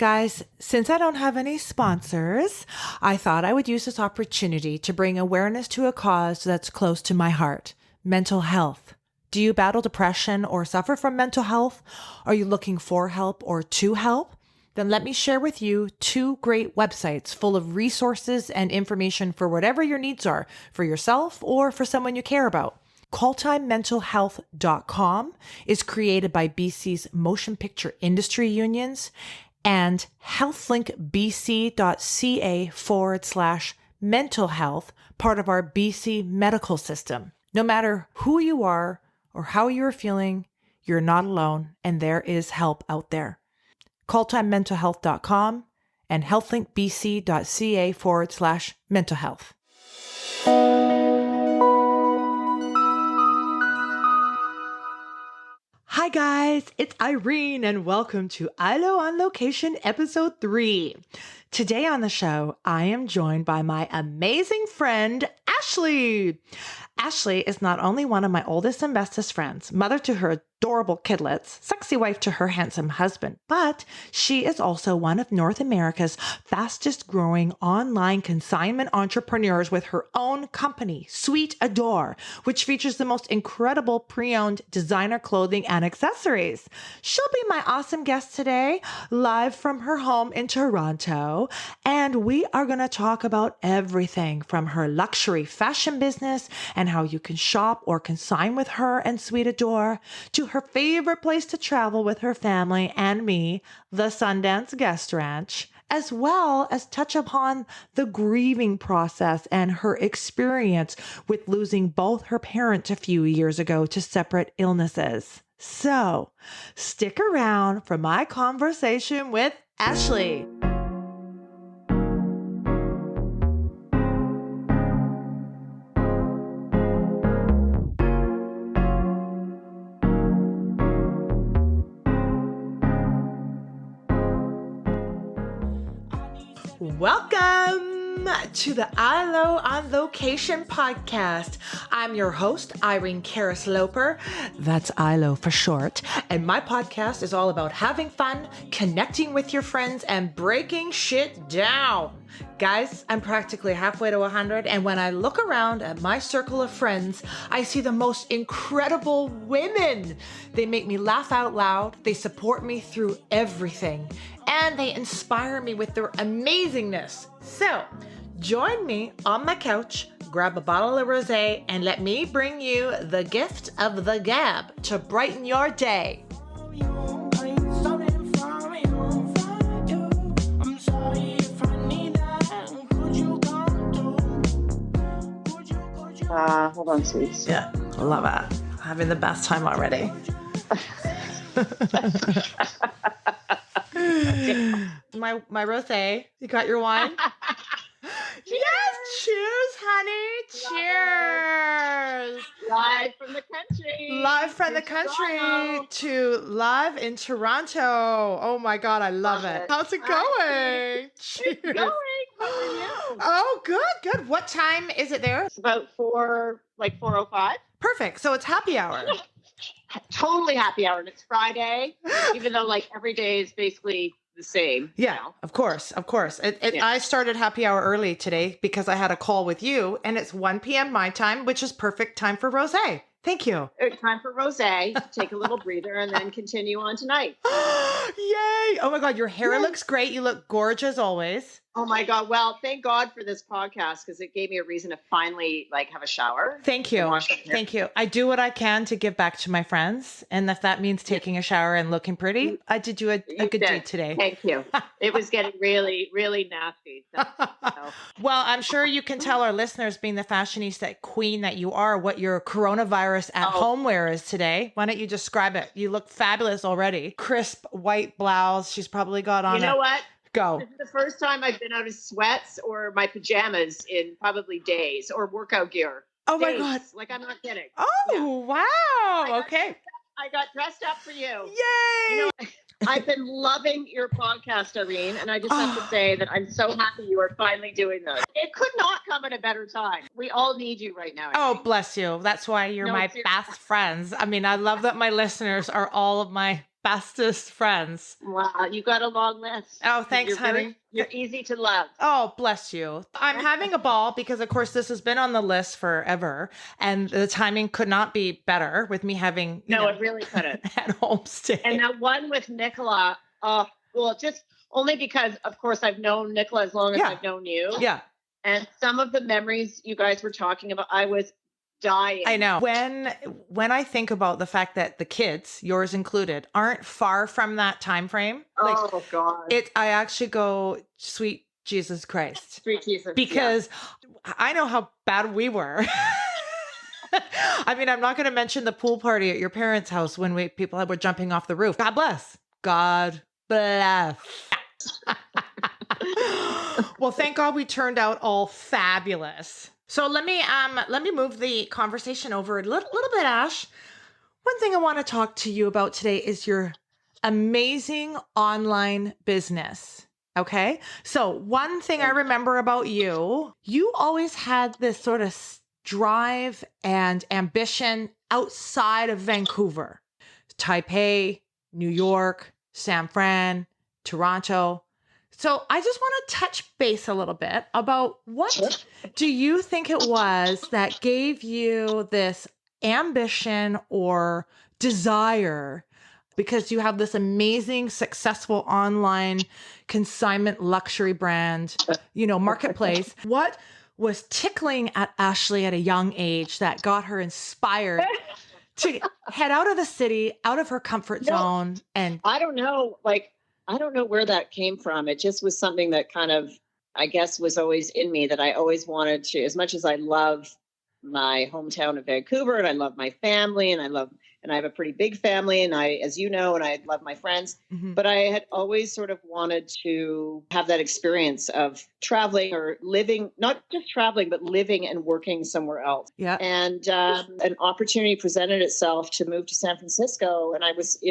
Guys, since I don't have any sponsors, I thought I would use this opportunity to bring awareness to a cause that's close to my heart, mental health. Do you battle depression or suffer from mental health? Are you looking for help or to help? Then let me share with you 2 great websites full of resources and information for whatever your needs are, for yourself or for someone you care about. CallTimeMentalHealth.com is created by BC's motion picture industry unions, and healthlinkbc.ca/mental health, part of our BC medical system. No matter who you are or how you're feeling, you're not alone, and there is help out there. CallTimeMentalHealth.com and healthlinkbc.ca/mental health. Hi guys, it's Irene and welcome to ILO on Location episode 3. Today on the show, I am joined by my amazing friend, Ashley. Ashley is not only one of my oldest and bestest friends, mother to her adorable kidlets, sexy wife to her handsome husband, but she is also one of North America's fastest growing online consignment entrepreneurs with her own company, Sweet Adore, which features the most incredible pre-owned designer clothing and accessories. She'll be my awesome guest today, live from her home in Toronto, and we are going to talk about everything from her luxury fashion business and how you can shop or consign with her and Sweet Adore, to her favorite place to travel with her family and me, the Sundance Guest Ranch, as well as touch upon the grieving process and her experience with losing both her parents a few years ago to separate illnesses. So, stick around for my conversation with Ashley. Welcome to the ILO on Location podcast. I'm your host, Irene Karras-Loper. That's ILO for short. And my podcast is all about having fun, connecting with your friends, and breaking shit down. Guys, I'm practically halfway to 100, and when I look around at my circle of friends, I see the most incredible women. They make me laugh out loud, they support me through everything, and they inspire me with their amazingness. So, join me on my couch, grab a bottle of rosé, and let me bring you the gift of the gab to brighten your day. Hold on, sweets. Yeah, love it. Having the best time already. My rosé. You got your wine? Yes, cheers, honey. Cheers. Live from the country. Live from the country to live in Toronto. Oh my God, I love it. How's it going? Cheers. It's going. How are you? Oh, good. What time is it there? It's about 4:05. Perfect. So it's happy hour. Totally happy hour. And it's Friday, even though every day is basically the same. Yeah, now. of course. Yeah. I started happy hour early today because I had a call with you, and it's 1 p.m. my time, which is perfect time for rosé. Thank you. Time for rosé. Take a little breather and then continue on tonight. Yay. Oh my God, your hair looks great. You look gorgeous always. Oh my God. Well, thank God for this podcast because it gave me a reason to finally have a shower. Thank you. Thank you. I do what I can to give back to my friends. And if that means taking a shower and looking pretty, I did you a good deed today. Thank you. It was getting really, really nasty. So. Well, I'm sure you can tell our listeners, being the fashionista queen that you are, what your coronavirus at home wear is today. Why don't you describe it? You look fabulous already. Crisp white blouse. She's probably got on. You know what? Go. This is the first time I've been out of sweats or my pajamas in probably days, or workout gear. Oh days. my God. I'm not kidding. Oh, wow. Okay. I got dressed up for you. Yay. I've been loving your podcast, Irene, and I just have to say that I'm so happy you are finally doing this. It could not come at a better time. We all need you right now. Oh, bless you. That's why you're my best friends. I mean, I love that my listeners are all of my bestest friends. Wow, you got a long list. Oh, thanks, honey. You're easy to love. Oh, bless you. I'm having a ball because, of course, this has been on the list forever. And the timing could not be better with me having, it really couldn't. At home stay. And that one with Nicola, well, just only because, of course, I've known Nicola as long as I've known you. Yeah. And some of the memories you guys were talking about, I was dying. I know. When I think about the fact that the kids, yours included, aren't far from that time frame. Oh God. I actually go, sweet Jesus Christ. Sweet Jesus. Because I know how bad we were. I mean, I'm not going to mention the pool party at your parents' house when people were jumping off the roof. God bless. God bless. Well, thank God we turned out all fabulous. So let me move the conversation over a little bit, Ash. One thing I want to talk to you about today is your amazing online business. Okay. So one thing I remember about you always had this sort of drive and ambition outside of Vancouver, Taipei, New York, San Fran, Toronto. So I just want to touch base a little bit about what do you think it was that gave you this ambition or desire, because you have this amazing, successful online consignment luxury brand, marketplace. What was tickling at Ashley at a young age that got her inspired to head out of the city, out of her comfort zone? And I don't know, I don't know where that came from. It just was something that kind of, I guess, was always in me, that I always wanted to, as much as I love my hometown of Vancouver and I love my family and I have a pretty big family and as you know, and I love my friends, but I had always sort of wanted to have that experience of traveling or living, not just traveling, but living and working somewhere else. Yeah. And an opportunity presented itself to move to San Francisco. And I was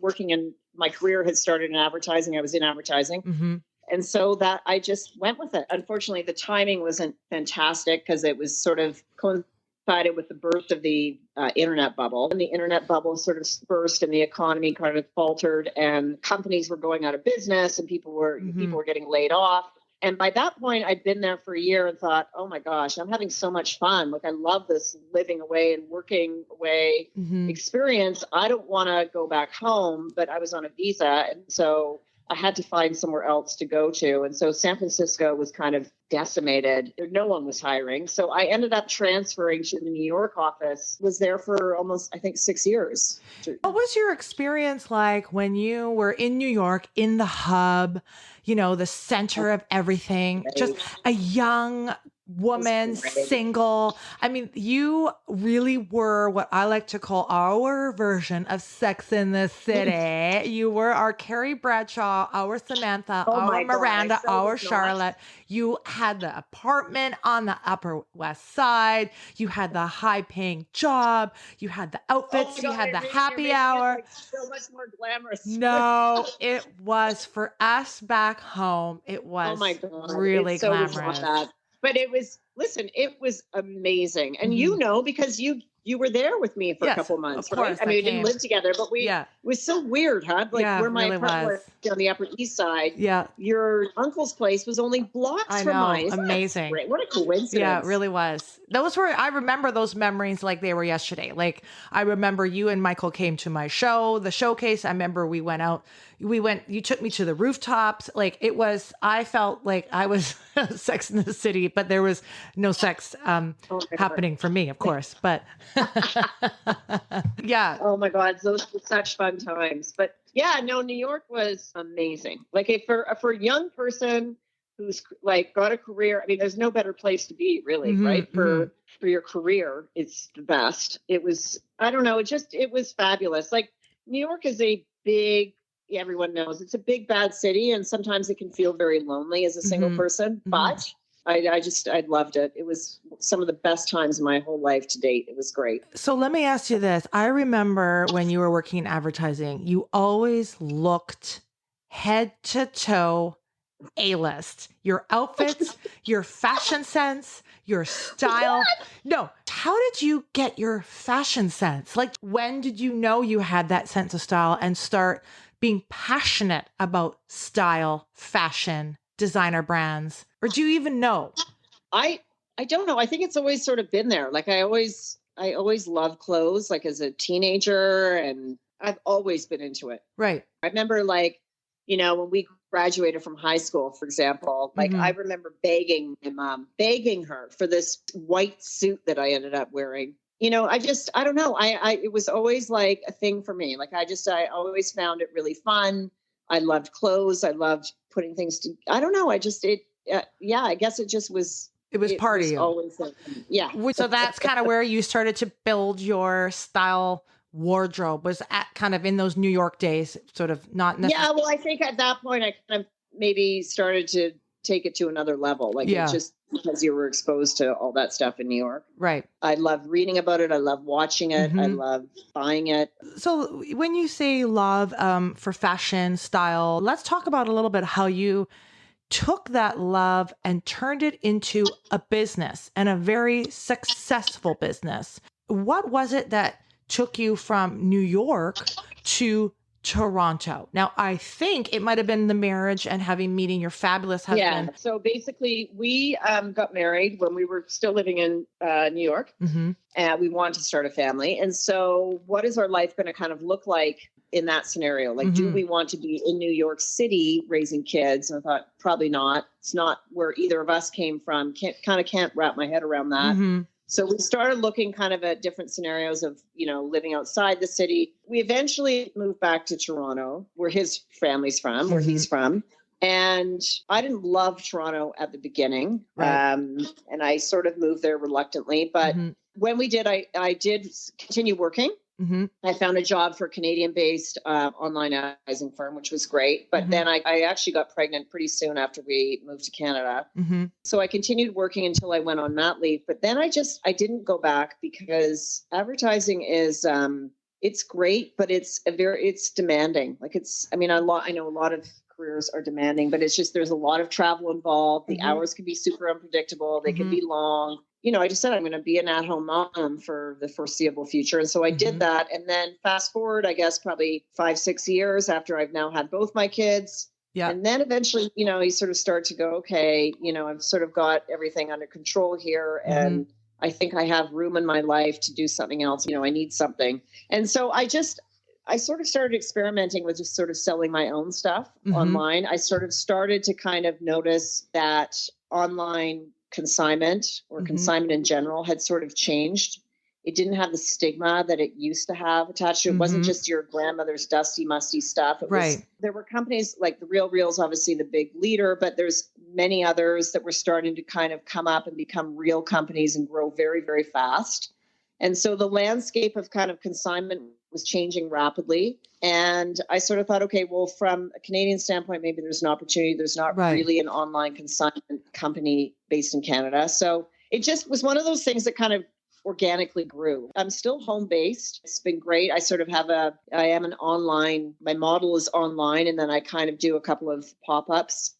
working in, my career had started in advertising. I was in advertising. Mm-hmm. And so that I just went with it. Unfortunately, the timing wasn't fantastic because it was sort of coincided with the burst of the internet bubble. And the internet bubble sort of burst and the economy kind of faltered and companies were going out of business and people were getting laid off. And by that point, I'd been there for a year and thought, oh my gosh, I'm having so much fun. Like, I love this living away and working away experience. I don't want to go back home, but I was on a visa. And so I had to find somewhere else to go to. And so San Francisco was kind of decimated. No one was hiring. So I ended up transferring to the New York office, was there for almost, I think, 6 years. What was your experience like when you were in New York, in the hub, the center of everything, just a young woman, single? I mean, you really were what I like to call our version of Sex in the City. You were our Carrie Bradshaw, our Samantha, our Miranda, our Charlotte. You had the apartment on the Upper West Side. You had the high-paying job. You had the outfits. You had the happy hour. So much more glamorous. No, it was for us back home. It was really glamorous. But it was amazing. And because you were there with me for a couple months, right? I mean, we didn't live together, but it was so weird, huh? Where my apartment was on the Upper East Side, your uncle's place was only blocks from mine. Amazing. What a coincidence. Yeah, it really was. I remember those memories like they were yesterday. Like, I remember you and Michael came to my show, the showcase. I remember we went out. You took me to the rooftops. Like, I felt like I was Sex in the City, but there was no sex happening for me, of course. But yeah. Oh my God, those were such fun times. But yeah, no, New York was amazing. Like, for a young person who's got a career, I mean, there's no better place to be, really, right? For your career, it's the best. It was, I don't know, it was fabulous. Like, New York is everyone knows it's a big, bad city, and sometimes it can feel very lonely as a single person, but I loved it. It was some of the best times in my whole life to date. It was great. So let me ask you this. I remember when you were working in advertising, you always looked head to toe A-list. Your outfits, your fashion sense, your style. No, how did you get your fashion sense? Like, when did you know you had that sense of style and start being passionate about style, fashion, designer brands? Or do you even know? I I don't know. I think it's always sort of been there. Like I always loved clothes, like as a teenager, and I've always been into it. Right. I remember, like, when we graduated from high school, for example, like I Hmm. remember begging my mom, begging her for this white suit that I ended up wearing. I don't know. It was always like a thing for me. Like I always found it really fun. I loved clothes. I loved putting things to, I don't know. Yeah, I guess It was it part of was you. always, yeah. So that's kind of where you started to build your style wardrobe, was at kind of in those New York days, sort of not Yeah, necessarily. well, I think at that point I kind of maybe started to take it to another level. Like it Yeah. just because you were exposed to all that stuff in New York. Right. I love reading about it. I love watching it. I Hmm. love buying it. So when you say love for fashion style, let's talk about a little bit how you took that love and turned it into a business, and a very successful business. What was it that took you from New York to Toronto? Now, I think it might have been the marriage and having meeting your fabulous Yeah. husband. So basically, we got married when we were still living in New York, Hmm. and we wanted to start a family. And so, what is our life going to kind of look like in that scenario? Like, do Hmm. we want to be in New York City raising kids? And I thought, probably not. It's not where either of us came from. Can't wrap my head around that. Hmm. So we started looking kind of at different scenarios of, living outside the city. We eventually moved back to Toronto, where his family's from, where he's from. And I didn't love Toronto at the beginning. Right. And I sort of moved there reluctantly. But Hmm. when we did, I did continue working. Hmm. I found a job for a Canadian-based online advertising firm, which was great. But then I actually got pregnant pretty soon after we moved to Canada. Hmm. So I continued working until I went on mat leave. But then I didn't go back because advertising is it's great, but it's demanding. Like I know a lot of careers are demanding, but it's just there's a lot of travel involved. The Hmm. hours can be super unpredictable. They can be long. I just said I'm going to be an at-home mom for the foreseeable future. And so I did that. And then fast forward, I guess, probably 5-6 years after I've now had both my kids. Yeah. And then eventually, you sort of start to go, okay, I've sort of got everything under control here. And I think I have room in my life to do something else. I need something. And so I sort of started experimenting with just sort of selling my own stuff online. I sort of started to kind of notice that online consignment or consignment in general had sort of changed. It didn't have the stigma that it used to have attached to it. It wasn't just your grandmother's dusty, musty stuff. Right. There were companies like The Real Real's obviously the big leader, but there's many others that were starting to kind of come up and become real companies and grow very, very fast. And so the landscape of kind of consignment was changing rapidly. And I sort of thought, okay, well, from a Canadian standpoint, maybe there's an opportunity. There's not really an online consignment company based in Canada. So it just was one of those things that kind of organically grew. I'm still home based. It's been great. I am an online, my model is online, and then I kind of do a couple of pop-ups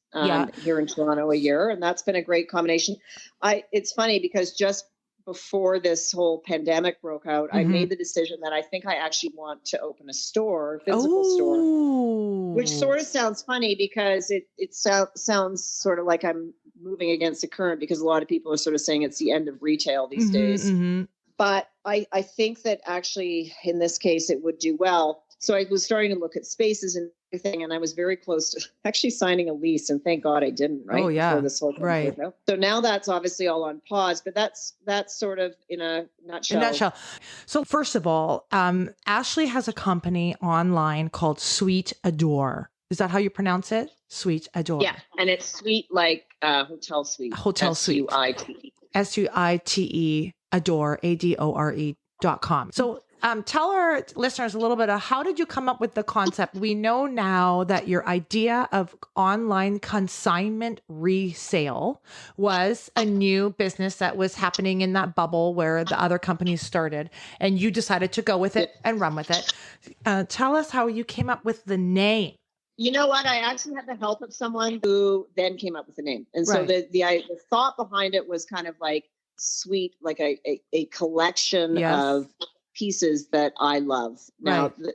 here in Toronto a year. And that's been a great combination. It's funny because just before this whole pandemic broke out, I made the decision that I think I actually want to open a physical store, which sort of sounds funny because it sounds sort of like I'm moving against the current because a lot of people are sort of saying it's the end of retail these days. But I think that actually in this case, it would do well. So I was starting to look at spaces and everything, and I was very close to actually signing a lease, and thank God I didn't, right? Oh, yeah. Before this whole thing Right. broke out. So now that's obviously all on pause, but that's sort of in a nutshell. So first of all, Ashley has a company online called Sweet Adore. Is that how you pronounce it? Sweet Adore. Yeah, and it's sweet like hotel suite. Hotel suite. SUITE. SUITE Adore, ADORE.com. So tell our listeners a little bit of how did you come up with the concept? We know now that your idea of online consignment resale was a new business that was happening in that bubble where the other companies started, and you decided to go with it and run with it. Tell us how you came up with the name. You know what? I actually had the help of someone who then came up with the name. And so the thought behind it was kind of like suite, like a collection Yes. of pieces that I love. Now, Right.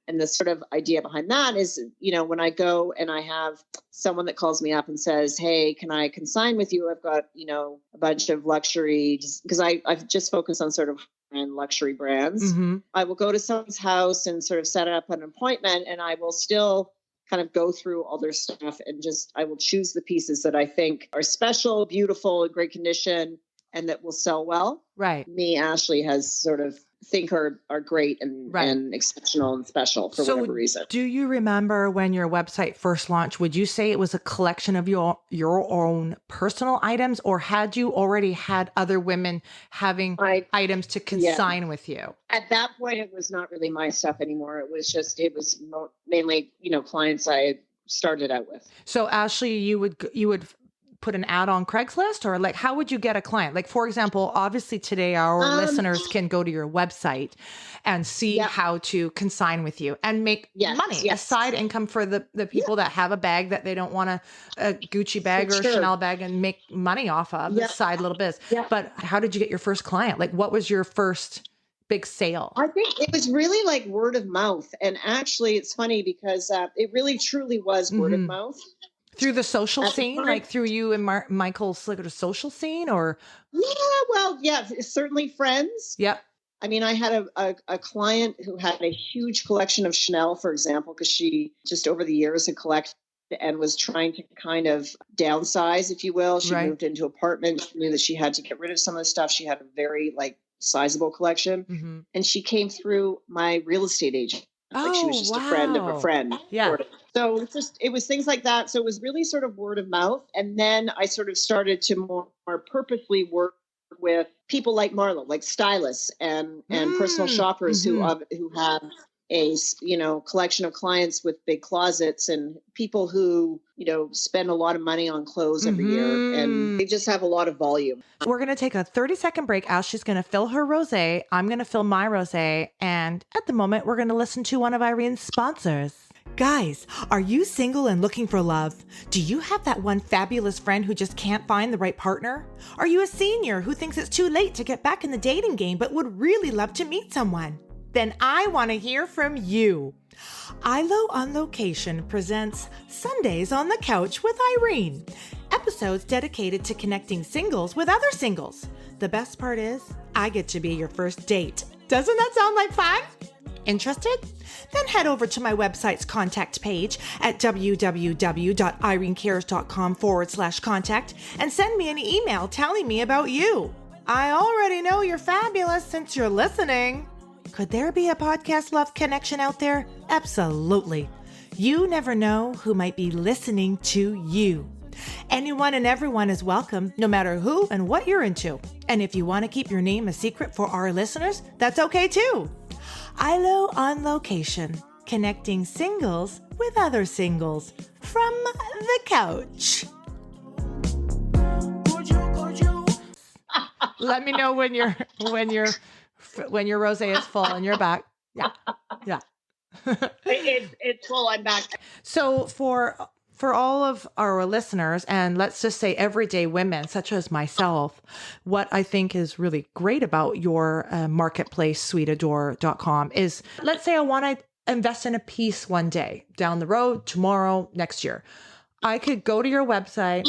and the sort of idea behind that is, when I go and I have someone that calls me up and says, hey, can I consign with you? I've got, a bunch of luxury, because I've just focused on sort of and luxury brands. Mm-hmm. I will go to someone's house and sort of set up an appointment, and I will still kind of go through all their stuff and I will choose the pieces that I think are special, beautiful, in great condition, and that will sell well. Right. Me, Ashley, has sort of think are great and, Right. and exceptional and special for whatever reason. Do you remember when your website first launched? Would you say it was a collection of your own personal items, or had you already had other women having items to consign with you? At that point, it was not really my stuff anymore. It was mainly, clients I started out with. So Ashley, you would put an ad on Craigslist, or like, how would you get a client? Like, for example, obviously today our listeners can go to your website and see how to consign with you and make money, a side income for the people that have a bag that they don't want a Gucci bag or a Chanel bag and make money off of the side little biz. But how did you get your first client? Like, what was your first big sale? I think it was really like word of mouth. And actually it's funny because it really truly was word of mouth. Through the social scene, like through you and Michael's sort of social scene, or? Certainly friends. Yep. I mean, I had a client who had a huge collection of Chanel, for example, because she just over the years had collected and was trying to kind of downsize, if you will. She moved into an apartment. She knew that she had to get rid of some of the stuff. She had a very sizable collection, and she came through my real estate agent. Like she was just a friend of a friend. Yeah. Sort of. So it was things like that. So it was really sort of word of mouth. And then I sort of started to more purposely work with people like Marlo, like stylists and personal shoppers who have a, collection of clients with big closets, and people who, spend a lot of money on clothes every year, and they just have a lot of volume. We're going to take a 30-second break. Ashley's going to fill her rosé. I'm going to fill my rosé. And at the moment, we're going to listen to one of Irene's sponsors. Guys, are you single and looking for love? Do you have that one fabulous friend who just can't find the right partner? Are you a senior who thinks it's too late to get back in the dating game but would really love to meet someone? Then I want to hear from you. ILO on Location presents Sundays on the Couch with Irene. Episodes dedicated to connecting singles with other singles. The best part is, I get to be your first date. Doesn't that sound like fun? Interested? Then head over to my website's contact page at www.irenecares.com/contact and send me an email telling me about you. I already know you're fabulous since you're listening. Could there be a podcast love connection out there? Absolutely. You never know who might be listening to you. Anyone and everyone is welcome, no matter who and what you're into. And if you want to keep your name a secret for our listeners, that's okay too. ILO on Location, connecting singles with other singles from the couch. Let me know when your rosé is full and you're back. Yeah. It's full. I'm back. So for all of our listeners, and let's just say everyday women such as myself, what I think is really great about your marketplace, sweetadore.com, is, let's say I want to invest in a piece one day down the road, tomorrow, next year. I could go to your website,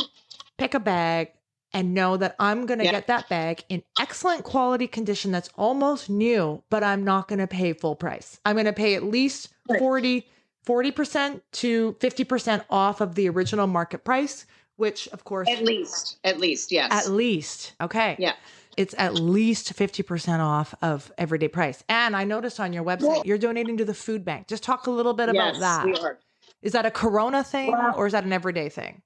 pick a bag, and know that I'm going to get that bag in excellent quality condition that's almost new, but I'm not going to pay full price. I'm going to pay at least 40% to 50% off of the original market price, which of course... At least, yes. At least. Okay. Yeah. It's at least 50% off of everyday price. And I noticed on your website, you're donating to the food bank. Just talk a little bit about that. Yes, we are. Is that a Corona thing or is that an everyday thing?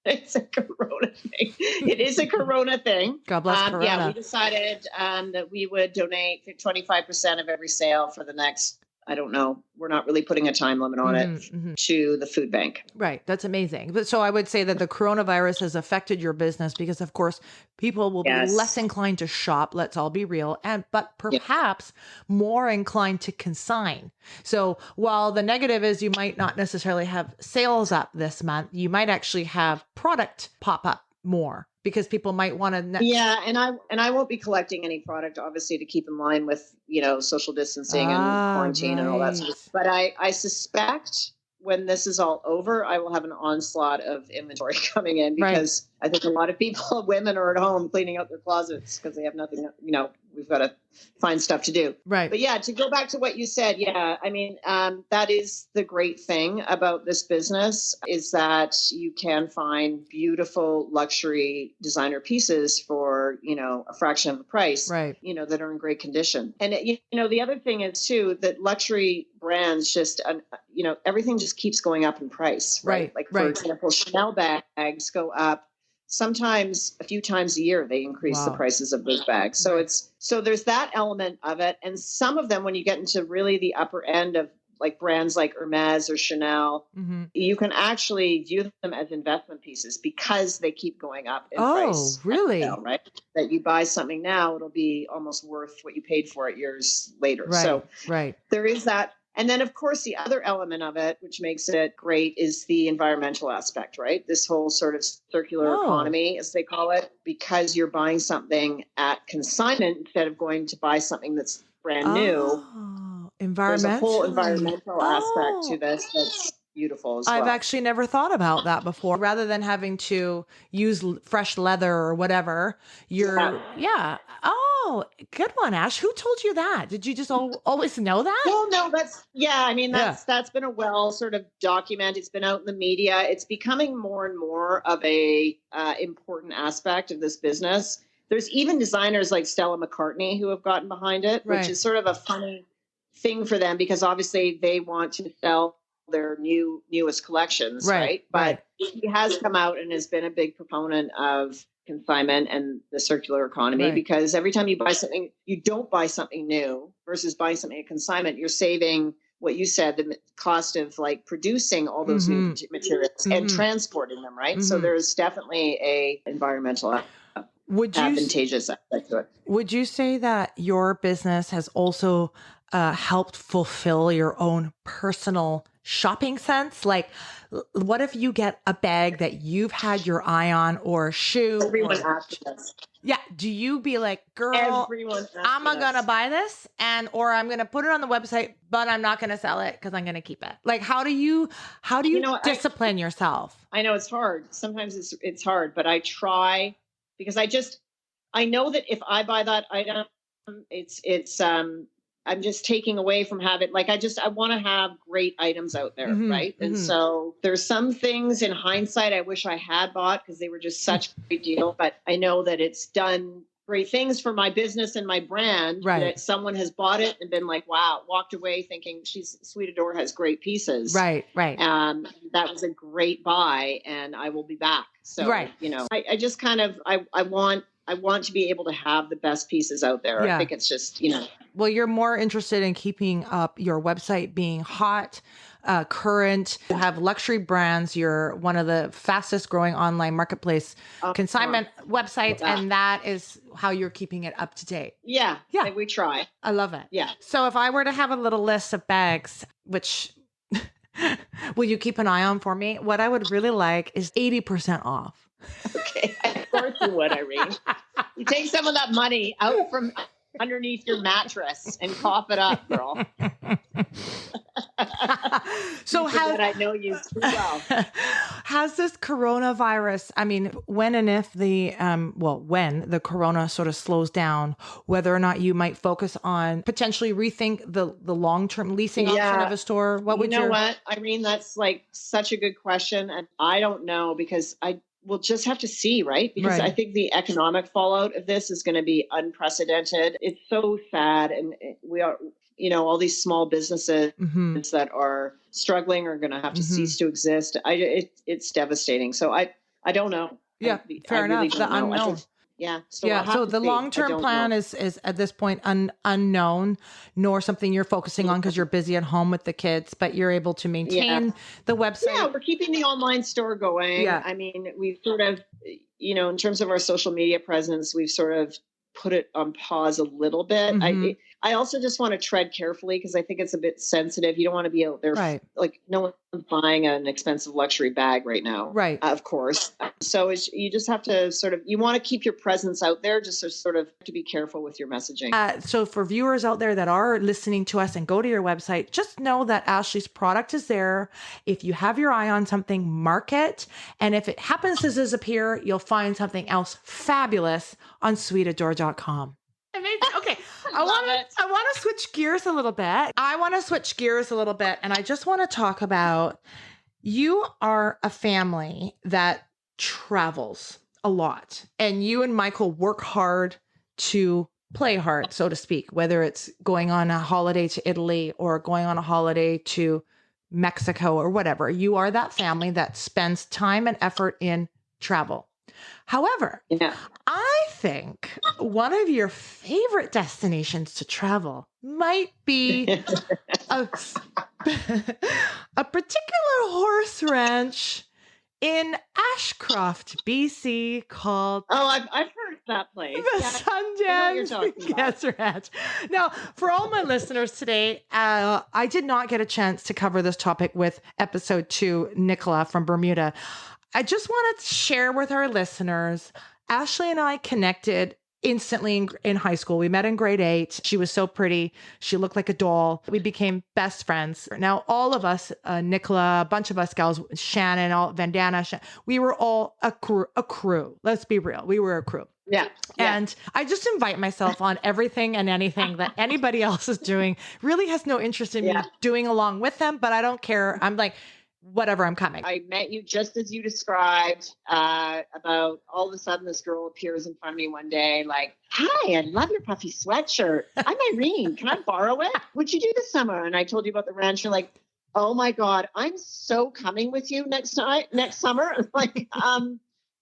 It's a Corona thing. It is a Corona thing. God bless Corona. Yeah, we decided that we would donate 25% of every sale for the next, I don't know, we're not really putting a time limit on it, to the food bank. Right. That's amazing. But so I would say that the coronavirus has affected your business because, of course, people will be less inclined to shop. Let's all be real. But perhaps more inclined to consign. So while the negative is you might not necessarily have sales up this month, you might actually have product pop up more because people might want to. Yeah, and I won't be collecting any product, obviously, to keep in line with social distancing and quarantine and all that Right. sort of. But I suspect when this is all over, I will have an onslaught of inventory coming in Right. because I think a lot of people, women, are at home cleaning out their closets because they have nothing. We've got to find stuff to do. Right. But yeah, to go back to what you said, yeah, I mean, that is the great thing about this business is that you can find beautiful luxury designer pieces for, a fraction of the price, Right. that are in great condition. And, the other thing is too, that luxury brands just, everything just keeps going up in price, right? Like, for example, Chanel bags go up. Sometimes a few times a year, they increase the prices of those bags. So so there's that element of it. And some of them, when you get into really the upper end of like brands like Hermes or Chanel, you can actually view them as investment pieces because they keep going up in price. Oh, really? Sale, right? That you buy something now, it'll be almost worth what you paid for it years later. Right. So there is that. And then, of course, the other element of it, which makes it great, is the environmental aspect, right? This whole sort of circular economy, as they call it, because you're buying something at consignment instead of going to buy something that's brand new. There's a whole environmental aspect to this that's beautiful as well. I've actually never thought about that before. Rather than having to use fresh leather or whatever, Oh, good one, Ash. Who told you that? Did you just always know that? Well, no, that's been a well sort of document. It's been out in the media. It's becoming more and more of a important aspect of this business. There's even designers like Stella McCartney who have gotten behind it, which is sort of a funny thing for them because obviously they want to sell their newest collections, right? But he has come out and has been a big proponent of consignment and the circular economy because every time you buy something, you don't buy something new versus buying something at consignment, you're saving what you said, the cost of like producing all those new materials and transporting them, right? So there's definitely a environmental advantageous aspect to it. Would you say that your business has also helped fulfill your own personal shopping sense? Like, what if you get a bag that you've had your eye on or a shoe? Everyone asks us. Yeah. Do you be like, girl, I'm going to buy this or I'm going to put it on the website, but I'm not going to sell it because I'm going to keep it? Like, how do you discipline yourself? I know it's hard. Sometimes it's hard, but I try because I know that if I buy that item, I'm just taking away from having, like, I want to have great items out there. Right. And so there's some things in hindsight I wish I had bought because they were just such a great deal. But I know that it's done great things for my business and my brand that someone has bought it and been like, wow, walked away thinking Sweet Adore has great pieces. Right. That was a great buy and I will be back. So, I just kind of, I want to be able to have the best pieces out there. I think it's just, Well, you're more interested in keeping up your website being hot, current. You have luxury brands. You're one of the fastest growing online marketplace consignment websites. And that is how you're keeping it up to date. Yeah. We try. I love it. Yeah. So if I were to have a little list of bags, which will you keep an eye on for me? What I would really like is 80% off. Okay. Of course you would, Irene. You take some of that money out from underneath your mattress and cough it up, girl. So I know you too well. Has this coronavirus, I mean, when and if when the corona sort of slows down, whether or not you might focus on potentially rethink the long-term leasing option of a store? What, Irene, that's like such a good question. And I don't know because we'll just have to see, right? Because I think the economic fallout of this is going to be unprecedented. It's so sad. And we are, all these small businesses that are struggling are going to have to cease to exist. It's devastating. So I don't know. Yeah, fair enough. The unknown. So the long-term plan is at this point unknown, nor something you're focusing on because you're busy at home with the kids, but you're able to maintain the website. Yeah, we're keeping the online store going. Yeah. I mean, we've sort of, in terms of our social media presence, we've sort of put it on pause a little bit. I also just want to tread carefully because I think it's a bit sensitive. You don't want to be out there Right. like no one's buying an expensive luxury bag right now. Right. Of course. So you just have to you want to keep your presence out there, just to be careful with your messaging. So for viewers out there that are listening to us and go to your website, just know that Ashley's product is there. If you have your eye on something, mark it. And if it happens to disappear, you'll find something else fabulous on sweetadore.com. Amazing. Okay. I want to switch gears a little bit. And I just want to talk about, you are a family that travels a lot, and you and Michael work hard to play hard, so to speak, whether it's going on a holiday to Italy or going on a holiday to Mexico or whatever. You are that family that spends time and effort in travel. However, I think one of your favorite destinations to travel might be a particular horse ranch in Ashcroft, BC, called I've heard of that place. the Sundance Guest Ranch. Now, for all my listeners today, I did not get a chance to cover this topic with episode 2, Nicola from Bermuda. I just want to share with our listeners, Ashley and I connected instantly in high school. We met in grade 8. She was so pretty. She looked like a doll. We became best friends. Now, all of us, Nicola, a bunch of us gals, Shannon, Vandana, we were all a crew. Let's be real. We were a crew. Yeah. And I just invite myself on everything and anything that anybody else is doing. Really has no interest in me doing along with them, but I don't care. I'm like, whatever, I'm coming. I met you just as you described, about all of a sudden this girl appears in front of me one day like, hi, I love your puffy sweatshirt. I'm Irene. Can I borrow it? What'd you do this summer? And I told you about the ranch. You're like, oh my God, I'm so coming with you next summer. I'm like,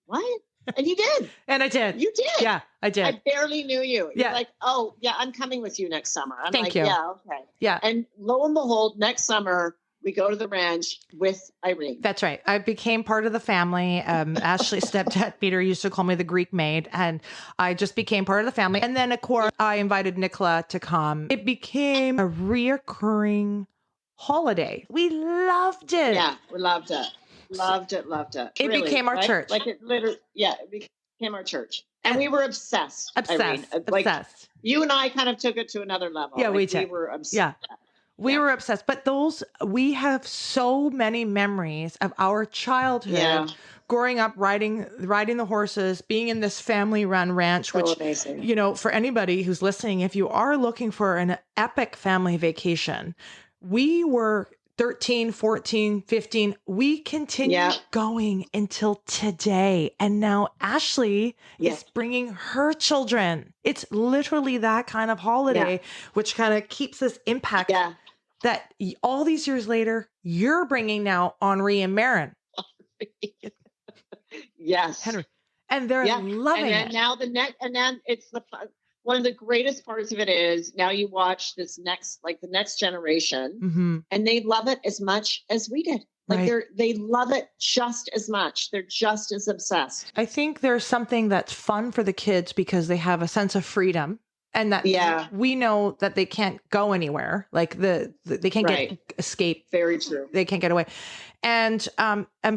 what? And you did. And I did. You did. Yeah, I did. I barely knew you. Yeah. You're like, oh yeah, I'm coming with you next summer. I'm Thank like, you. yeah, okay. Yeah. And lo and behold, next summer, we go to the ranch with Irene. That's right. I became part of the family. Ashley's stepdad, Peter, used to call me the Greek maid, and I just became part of the family. And then, of course, I invited Nicola to come. It became a reoccurring holiday. We loved it. Yeah, we loved it. Loved it. It really, became our church. Like it literally, it became our church. And we were obsessed. Obsessed. Irene. Like, obsessed. You and I kind of took it to another level. Yeah, like, we did. We were obsessed. Yeah. We were obsessed, but we have so many memories of our childhood, growing up, riding the horses, being in this family run ranch, which, amazing. For anybody who's listening, if you are looking for an epic family vacation, we were 13, 14, 15. We continued going until today. And now Ashley is bringing her children. It's literally that kind of holiday, which kind of keeps this impact that all these years later, you're bringing now Henri and Marin. Yes. Henry. And they're loving it. And now and then it's one of the greatest parts of it is now you watch the next generation, and they love it as much as we did. Like they love it just as much. They're just as obsessed. I think there's something that's fun for the kids because they have a sense of freedom. And that we know that they can't go anywhere. Like they can't escape. Very true. They can't get away. And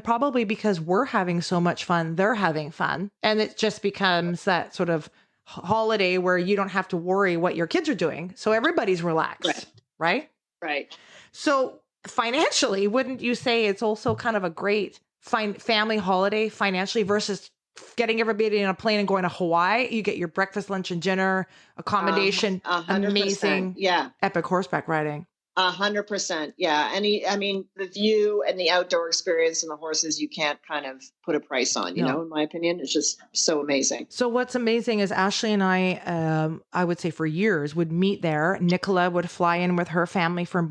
probably because we're having so much fun, they're having fun. And it just becomes that sort of holiday where you don't have to worry what your kids are doing. So everybody's relaxed, right? Right. So financially, wouldn't you say it's also kind of a great family holiday financially versus getting everybody on a plane and going to Hawaii? You get your breakfast, lunch, and dinner, accommodation, 100%. amazing, epic horseback riding. 100%. Yeah. The view and the outdoor experience and the horses, you can't kind of put a price on, you know, in my opinion, it's just so amazing. So what's amazing is Ashley and I would say for years would meet there. Nicola would fly in with her family from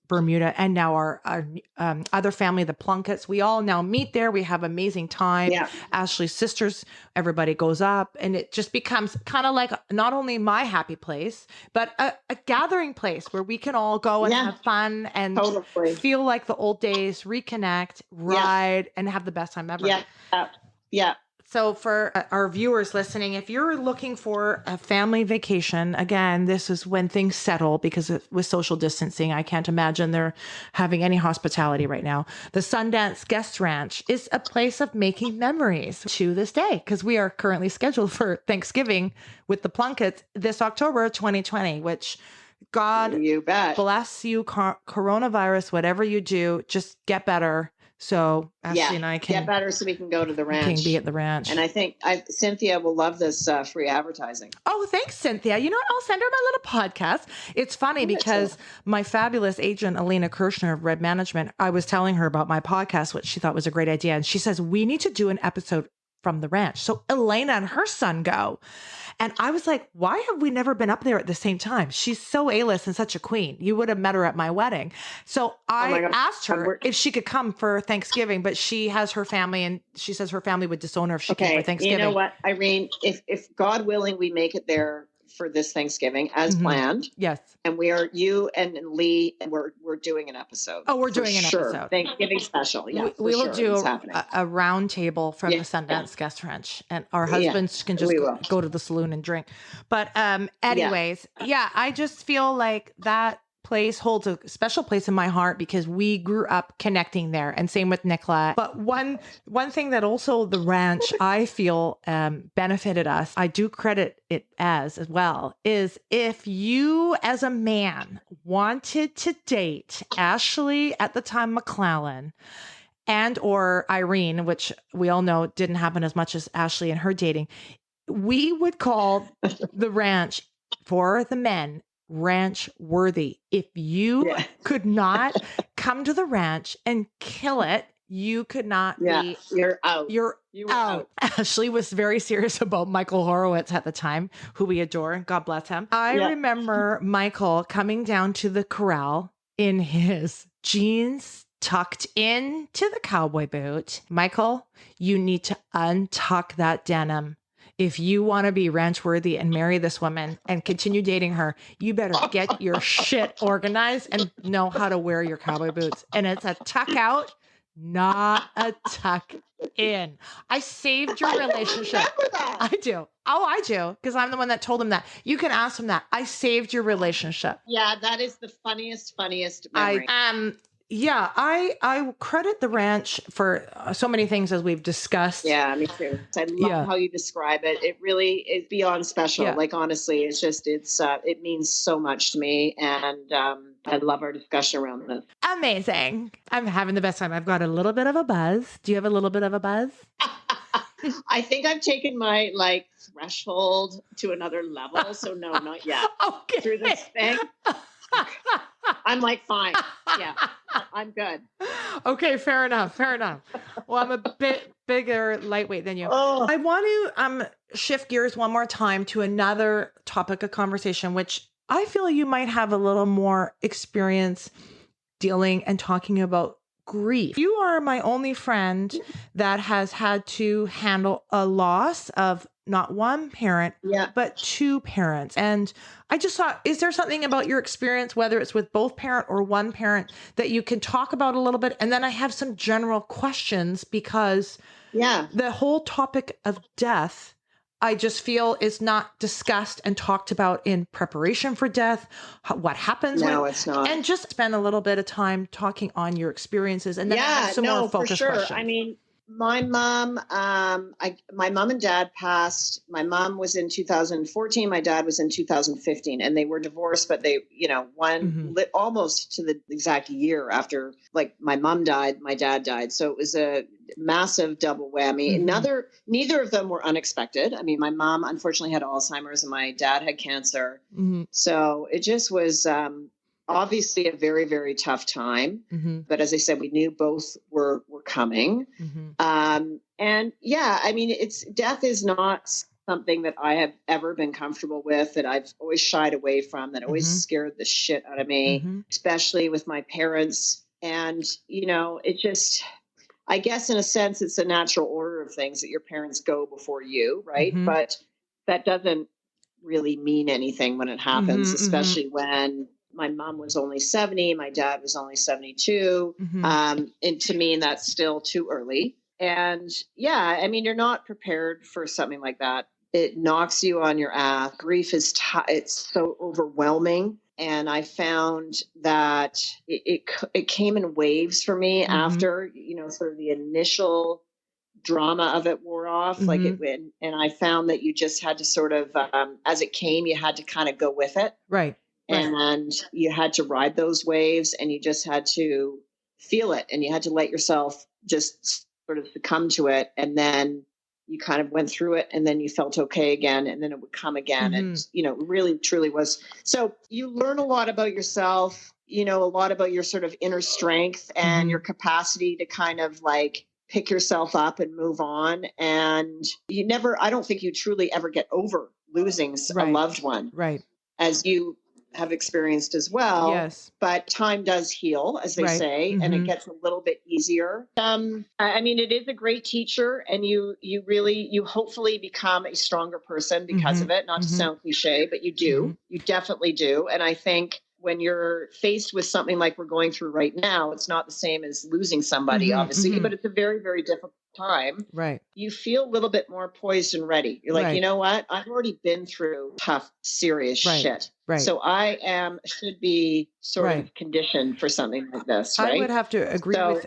Bermuda, and now our other family, the Plunketts, we all now meet there. We have amazing time. Yeah. Ashley's sisters, everybody goes up, and it just becomes kind of like not only my happy place, but a gathering place where we can all go and have fun and feel like the old days, reconnect, ride, and have the best time ever. Yeah. So for our viewers listening, if you're looking for a family vacation, again, this is when things settle because with social distancing, I can't imagine they're having any hospitality right now. The Sundance Guest Ranch is a place of making memories to this day because we are currently scheduled for Thanksgiving with the Plunkets this October 2020, which God You bet. bless you, coronavirus, whatever you do, just get better. So Ashley and I can get better so we can go to the ranch. Can be at the ranch. And I think Cynthia will love this free advertising. Oh, thanks, Cynthia. You know what? I'll send her my little podcast. It's funny because my fabulous agent, Alina Kirshner of Red Management, I was telling her about my podcast, which she thought was a great idea. And she says, we need to do an episode from the ranch. So Elena and her son go. And I was like, why have we never been up there at the same time? She's so A-list and such a queen. You would have met her at my wedding. So I asked her if she could come for Thanksgiving, but she has her family and she says her family would disown her if she came for Thanksgiving. You know what, Irene, if God willing, we make it there for this Thanksgiving as planned. Yes. And you and Lee, and we're doing an episode. Oh, we're doing an episode. Thanksgiving special. Yeah. We will do a round table from the Sundance Guest Ranch, and our husbands can just go to the saloon and drink. But anyways, I just feel like that place holds a special place in my heart because we grew up connecting there, and same with Nicola. But one thing that also the ranch I feel benefited us, I do credit it as well, is if you as a man wanted to date Ashley at the time McClellan and or Irene, which we all know didn't happen as much as Ashley and her dating, we would call the ranch for the men ranch worthy. If you could not come to the ranch and kill it, you could not be. You're out. You're out. Ashley was very serious about Michael Horowitze at the time, who we adore. God bless him. I remember Michael coming down to the corral in his jeans tucked into the cowboy boot. Michael, you need to untuck that denim. If you want to be ranch worthy and marry this woman and continue dating her, you better get your shit organized and know how to wear your cowboy boots. And it's a tuck out, not a tuck in. I saved your relationship. I do. Oh, I do. Because I'm the one that told him that. You can ask him that. I saved your relationship. Yeah, that is the funniest memory. I credit the ranch for so many things as we've discussed. Yeah, me too. I love how you describe it. It really is beyond special. Yeah. Like, honestly, it means so much to me. And I love our discussion around this. Amazing. I'm having the best time. I've got a little bit of a buzz. Do you have a little bit of a buzz? I think I've taken my threshold to another level. So no, not yet. Okay. Through this thing. I'm fine. Yeah, I'm good. Okay, fair enough. Well, I'm a bit bigger lightweight than you. Oh. I want to shift gears one more time to another topic of conversation, which I feel you might have a little more experience dealing and talking about grief. You are my only friend that has had to handle a loss of not one parent, but two parents. And I just thought, is there something about your experience, whether it's with both parent or one parent, that you can talk about a little bit? And then I have some general questions because the whole topic of death, I just feel is not discussed and talked about in preparation for death, what happens when it's not. And just spend a little bit of time talking on your experiences. And then I have some more focused questions. I mean, my mom and dad passed. My mom was in 2014. My dad was in 2015, and they were divorced, but they, almost to the exact year after, my mom died, my dad died. So it was a massive double whammy. Neither of them were unexpected. I mean, my mom unfortunately had Alzheimer's and my dad had cancer. So it just was, obviously a very, very tough time. But as I said, we knew both were coming. Death is not something that I have ever been comfortable with, that I've always shied away from, that always scared the shit out of me, especially with my parents. And, it just, I guess in a sense, it's a natural order of things that your parents go before you, right? But that doesn't really mean anything when it happens, especially when my mom was only 70, my dad was only 72. And to me, that's still too early. And yeah, I mean, you're not prepared for something like that. It knocks you on your ass. Grief is it's so overwhelming. And I found that it came in waves for me after, sort of the initial drama of it wore off. Like it went, and I found that you just had to sort of, as it came, you had to kind of go with it. Right. And you had to ride those waves, and you just had to feel it, and you had to let yourself just sort of succumb to it. And then you kind of went through it, and then you felt okay again, and then it would come again. And, really, truly was. So you learn a lot about yourself, a lot about your sort of inner strength and your capacity to kind of like pick yourself up and move on. And I don't think you truly ever get over losing a loved one. Right. As you have experienced as well. Yes. But time does heal, as they say, and it gets a little bit easier. I mean, it is a great teacher, and you hopefully become a stronger person because of it. Not to sound cliche, but you do. You definitely do. And I think when you're faced with something like we're going through right now, it's not the same as losing somebody, obviously, but it's a very, very difficult time. Right. You feel a little bit more poised and ready. You're like, you know what? I've already been through tough, serious shit. Right. So I should be sort of conditioned for something like this. Right. I would have to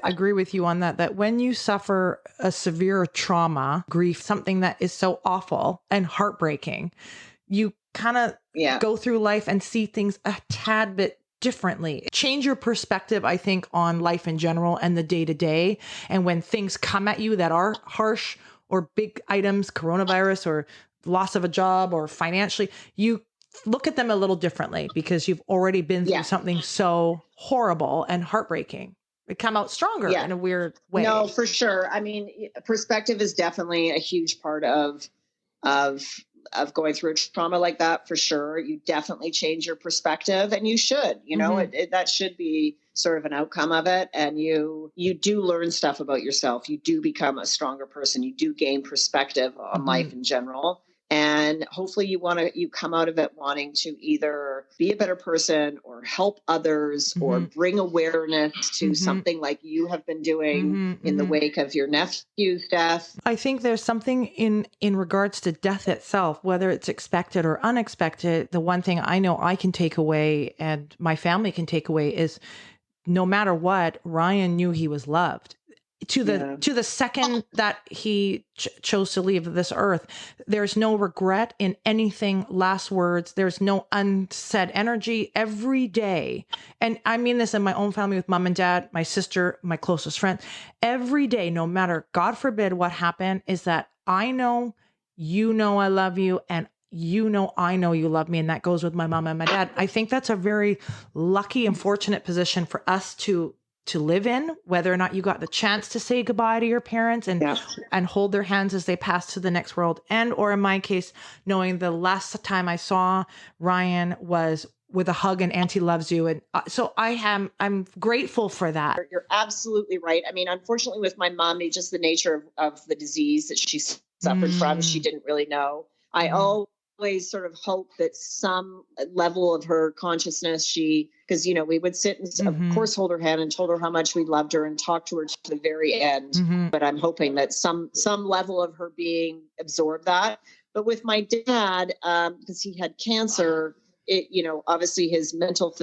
agree with you on that, that when you suffer a severe trauma, grief, something that is so awful and heartbreaking, you kind of go through life and see things a tad bit differently. Change your perspective, I think, on life in general and the day to day. And when things come at you that are harsh or big items, coronavirus or loss of a job or financially, you look at them a little differently because you've already been through something so horrible and heartbreaking. It come out stronger in a weird way. No, for sure. I mean, perspective is definitely a huge part of going through a trauma like that, for sure. You definitely change your perspective, and you should, that should be sort of an outcome of it. And you do learn stuff about yourself. You do become a stronger person. You do gain perspective on life in general. And hopefully you come out of it wanting to either be a better person or help others or bring awareness to something like you have been doing in the wake of your nephew's death. I think there's something in regards to death itself, whether it's expected or unexpected. The one thing I know I can take away and my family can take away is no matter what, Ryan knew he was loved. To the second that he chose to leave this earth, there's no regret in anything, last words. There's no unsaid energy every day. And I mean this in my own family with mom and dad, my sister, my closest friend. Every day, no matter, God forbid what happened, is that I know I love you, and I know you love me. And that goes with my mom and my dad. I think that's a very lucky and fortunate position for us to live in, whether or not you got the chance to say goodbye to your parents and hold their hands as they pass to the next world. And, or in my case, knowing the last time I saw Ryan was with a hug and Auntie loves you. And so I'm grateful for that. You're absolutely right. I mean, unfortunately with my mom, just the nature of the disease that she suffered from, she didn't really know. I always sort of hope that some level of her consciousness, because we would sit and of course hold her hand and told her how much we loved her and talked to her to the very end. But I'm hoping that some level of her being absorbed that. But with my dad, because he had cancer, obviously his mental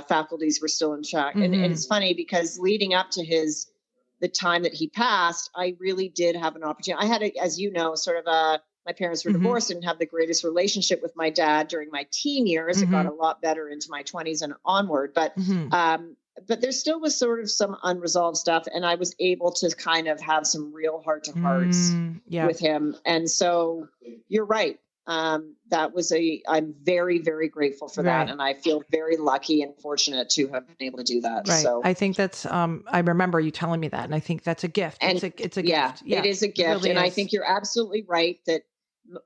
faculties were still in check. And it's funny because leading up to the time that he passed, I really did have an opportunity. I had, as you know, sort of my parents were divorced and have the greatest relationship with my dad during my teen years. It got a lot better into my 20s and onward. But there still was sort of some unresolved stuff. And I was able to kind of have some real heart-to-hearts with him. And so you're right. I'm very, very grateful for that. And I feel very lucky and fortunate to have been able to do that. Right. So I think that's, I remember you telling me that, and I think that's a gift. It's a gift. Yeah, it is a gift. Really and is. I think you're absolutely right that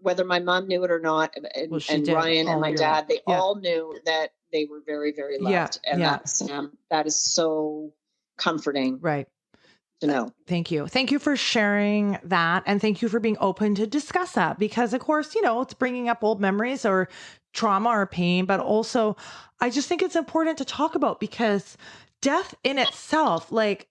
whether my mom knew it or not, and Ryan and my dad, they all knew that they were very, very loved. And that is so comforting. Right. To know. Thank you. Thank you for sharing that. And thank you for being open to discuss that, because of course, it's bringing up old memories or trauma or pain, but also I just think it's important to talk about, because death in itself, like,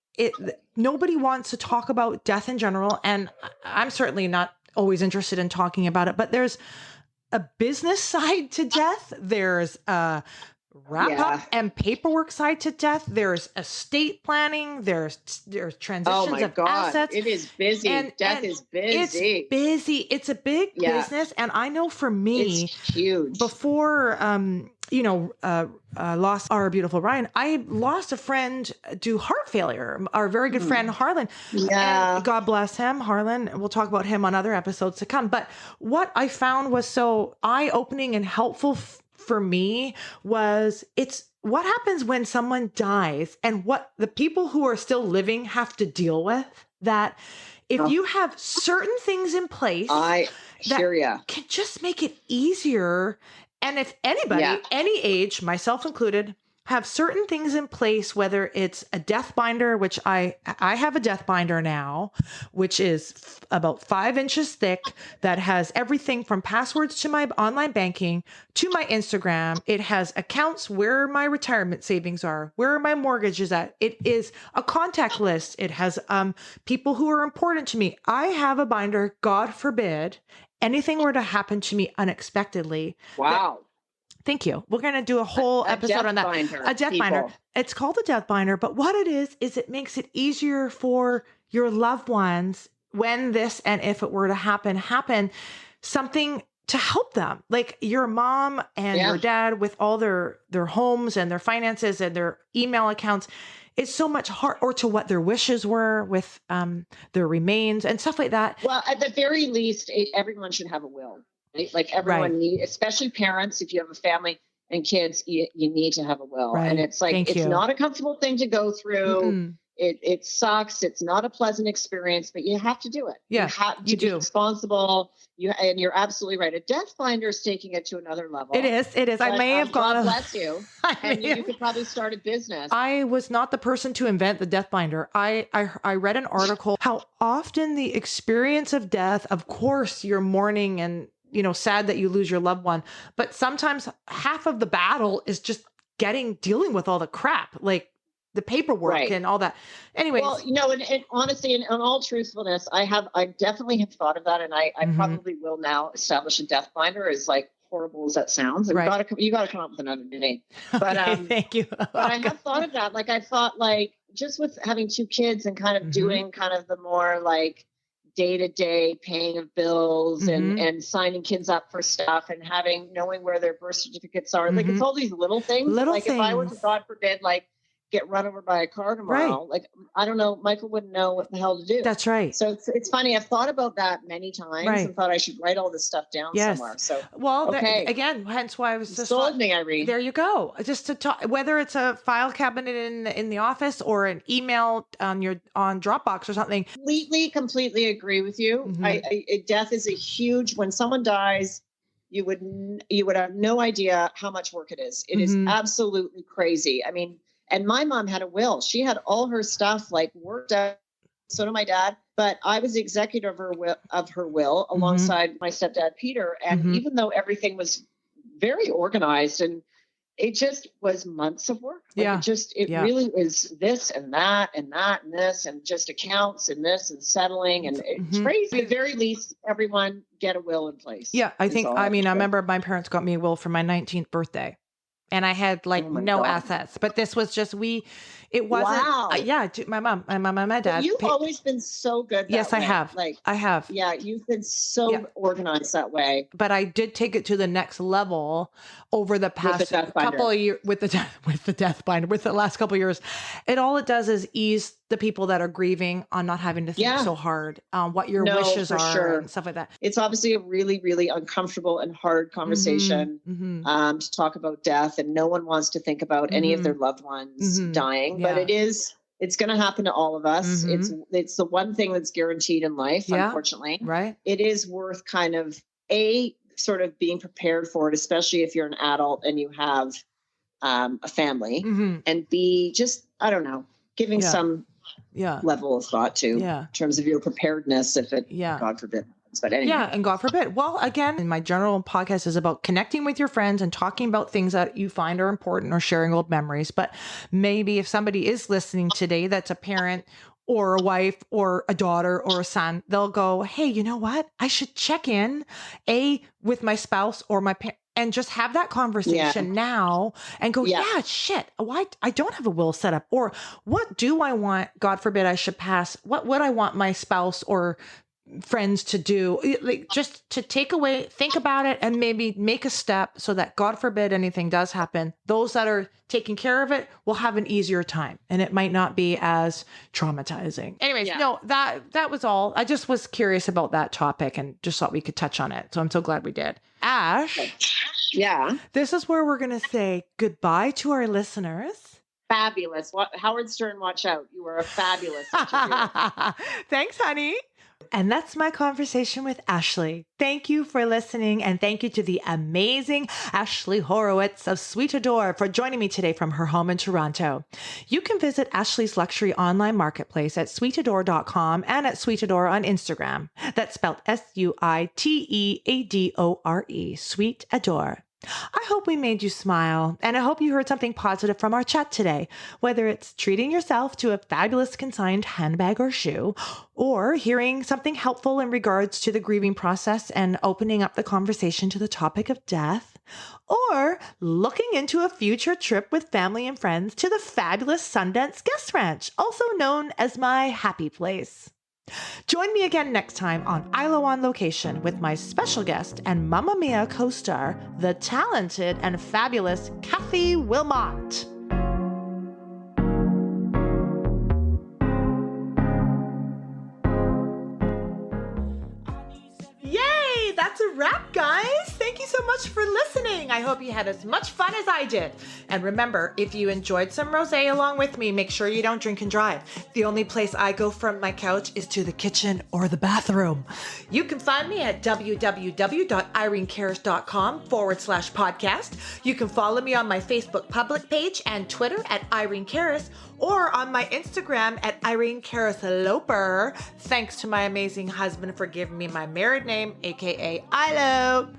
nobody wants to talk about death in general. And I'm certainly not always interested in talking about it, but there's a business side to death. There's a wrap up and paperwork side to death. There's estate planning. There's transitions of assets. It is busy. Death is busy. It's busy. It's a big business. And I know for me, it's huge. Before, lost our beautiful Ryan, I lost a friend to heart failure, our very good friend, Harlan. Yeah. And God bless him, Harlan. We'll talk about him on other episodes to come. But what I found was so eye-opening and helpful for me was it's what happens when someone dies and what the people who are still living have to deal with. That if you have certain things in place, can just make it easier. And if anybody, any age, myself included, have certain things in place, whether it's a death binder, which I have a death binder now, which is about 5 inches thick, that has everything from passwords to my online banking to my Instagram. It has accounts where my retirement savings are, where my mortgage is at. It is a contact list. It has people who are important to me. I have a binder, God forbid, anything were to happen to me unexpectedly. Wow. Thank you. We're going to do a whole episode on that. A death binder. It's called a death binder, but what it is it makes it easier for your loved ones when this and if it were to happen, something to help them. Like your mom and your dad with all their homes and their finances and their email accounts. It's so much hard, or to what their wishes were with their remains and stuff like that. Well, at the very least, everyone should have a will. Right? Like everyone needs, especially parents, if you have a family and kids, you need to have a will. Right. And it's like, it's not a comfortable thing to go through. Mm-mm. It sucks. It's not a pleasant experience, but you have to do it. Yeah, you have to be responsible. And you're absolutely right. A death binder is taking it to another level. It is. But, I may have gone. God bless you. And you could probably start a business. I was not the person to invent the death binder. I read an article how often the experience of death. Of course, you're mourning and sad that you lose your loved one, but sometimes half of the battle is just dealing with all the crap, like the paperwork and all that. Anyways. Well, and honestly, in all truthfulness, I definitely have thought of that. And I probably will now establish a death binder, as like horrible as that sounds. You got to come up with another name. But, thank you. But I have thought of that. Like I thought, like just with having 2 kids and kind of doing kind of the more like day-to-day paying of bills and signing kids up for stuff and knowing where their birth certificates are. Like it's all these little things. If I were to, God forbid, like get run over by a car tomorrow, like, I don't know, Michael wouldn't know what the hell to do. That's right. So it's funny. I've thought about that many times and thought I should write all this stuff down somewhere. So, again, hence why I was just sold me, Irene. There you go. Just to talk, whether it's a file cabinet in the office or an email on Dropbox or something. Completely agree with you. Death is a huge, when someone dies, you would have no idea how much work it is. It is absolutely crazy. I mean, and my mom had a will. She had all her stuff like worked out. So did my dad. But I was the executor of her will alongside my stepdad, Peter. And even though everything was very organized, and it just was months of work. It really is this and that and that and this and just accounts and this and settling. And it's crazy. At the very least, everyone get a will in place. Yeah, I remember my parents got me a will for my 19th birthday. And I had no assets, but this was just, it wasn't, my mom and my dad. But you've always been so good. Yes, I have. I have. Yeah. You've been so organized that way. But I did take it to the next level over the past couple of years with the death binder, with the last couple of years. All it does is ease the people that are grieving on not having to think so hard on what your wishes are and stuff like that. It's obviously a really, really uncomfortable and hard conversation to talk about death, and no one wants to think about any of their loved ones dying, but it's going to happen to all of us. It's the one thing that's guaranteed in life, unfortunately. Right. It is worth kind of sort of being prepared for it, especially if you're an adult and you have a family, and B, just, I don't know, giving some level of thought to in terms of your preparedness if it, God forbid. But anyway. Yeah, and God forbid. Well, again, my general podcast is about connecting with your friends and talking about things that you find are important or sharing old memories. But maybe if somebody is listening today that's a parent or a wife or a daughter or a son, they'll go, hey, you know what? I should check in with my spouse or my parent and just have that conversation now and go, yeah, shit, why I don't have a will set up, or what do I want? God forbid I should pass. What would I want my spouse or friends to do, like just to take away, think about it, and maybe make a step so that God forbid anything does happen, those that are taking care of it will have an easier time and it might not be as traumatizing. Anyways, no, that was all. I just was curious about that topic and just thought we could touch on it. So I'm so glad we did. Ash. Yeah. This is where we're going to say goodbye to our listeners. Fabulous. Howard Stern, watch out. You were a fabulous interviewer. Thanks, honey. And that's my conversation with Ashley. Thank you for listening, and thank you to the amazing Ashley Horowitze of Sweet Adore for joining me today from her home in Toronto. You can visit Ashley's luxury online marketplace at sweetadore.com and at Sweet Adore on Instagram. That's spelled SUITEADORE, Sweet Adore. I hope we made you smile, and I hope you heard something positive from our chat today, whether it's treating yourself to a fabulous consigned handbag or shoe, or hearing something helpful in regards to the grieving process and opening up the conversation to the topic of death, or looking into a future trip with family and friends to the fabulous Sundance Guest Ranch, also known as my happy place. Join me again next time on ILO on Location with my special guest and Mamma Mia co-star, the talented and fabulous Kathy Wilmot. Yay! That's a wrap, guys. Thank you so much for listening. I hope you had as much fun as I did. And remember, if you enjoyed some rosé along with me, make sure you don't drink and drive. The only place I go from my couch is to the kitchen or the bathroom. You can find me at www.irenecaris.com/podcast. You can follow me on my Facebook public page and Twitter at Irene Caris, or on my Instagram at Irene Caris Loper. Thanks to my amazing husband for giving me my married name, aka ILO.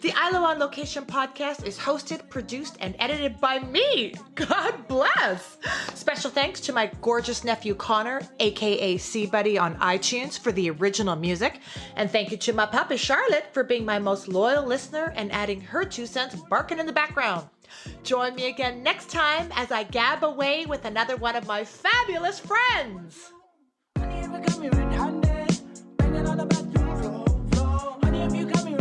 The ILO on Location podcast is hosted, produced, and edited by me. God bless. Special thanks to my gorgeous nephew Connor, aka C-Buddy on iTunes, for the original music. And thank you to my puppy Charlotte for being my most loyal listener and adding her 2 cents barking in the background. Join me again next time as I gab away with another one of my fabulous friends. Honey, if you got me red-handed, banging on the bathroom floor. Honey, if you got me